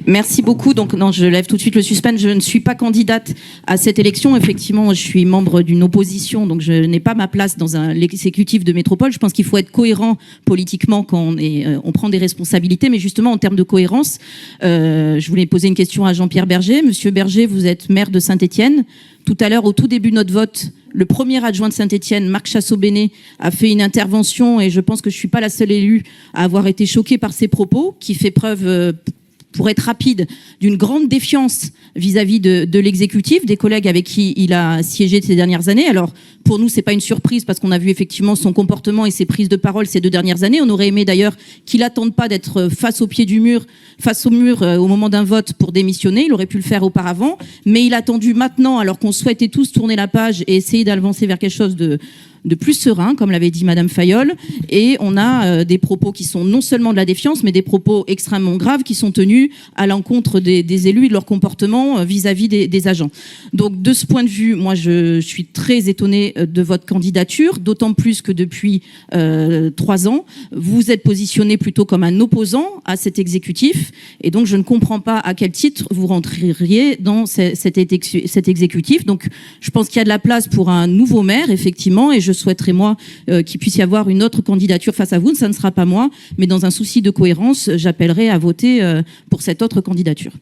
Merci beaucoup. Donc, non, je lève tout de suite le suspense. Je ne suis pas candidate à cette élection. Effectivement, je suis membre d'une opposition, donc je n'ai pas ma place dans l'exécutif de métropole. Je pense qu'il faut être cohérent politiquement quand on prend des responsabilités. Mais justement, en termes de cohérence, je voulais poser une question à Jean-Pierre Berger. Monsieur Berger, vous êtes maire de Saint-Étienne. Tout à l'heure, au tout début de notre vote, le premier adjoint de Saint-Étienne, Marc Chassot-Bénet, a fait une intervention et je pense que je ne suis pas la seule élue à avoir été choquée par ses propos, qui fait preuve, pour être rapide, d'une grande défiance vis-à-vis de l'exécutif, des collègues avec qui il a siégé ces dernières années. Alors, pour nous, c'est pas une surprise parce qu'on a vu effectivement son comportement et ses prises de parole ces 2 dernières années. On aurait aimé d'ailleurs qu'il n'attende pas d'être face au mur au moment d'un vote pour démissionner. Il aurait pu le faire auparavant, mais il a attendu maintenant, alors qu'on souhaitait tous tourner la page et essayer d'avancer vers quelque chose de plus serein, comme l'avait dit Madame Fayolle, et on a des propos qui sont non seulement de la défiance, mais des propos extrêmement graves qui sont tenus à l'encontre des élus et de leur comportement vis-à-vis des agents. Donc de ce point de vue, moi je suis très étonnée de votre candidature, d'autant plus que depuis 3 ans, vous êtes positionné plutôt comme un opposant à cet exécutif, et donc je ne comprends pas à quel titre vous rentreriez dans cet exécutif. Donc je pense qu'il y a de la place pour un nouveau maire, effectivement, et je souhaiterais, moi, qu'il puisse y avoir une autre candidature face à vous. Ça ne sera pas moi, mais dans un souci de cohérence, j'appellerai à voter pour cette autre candidature.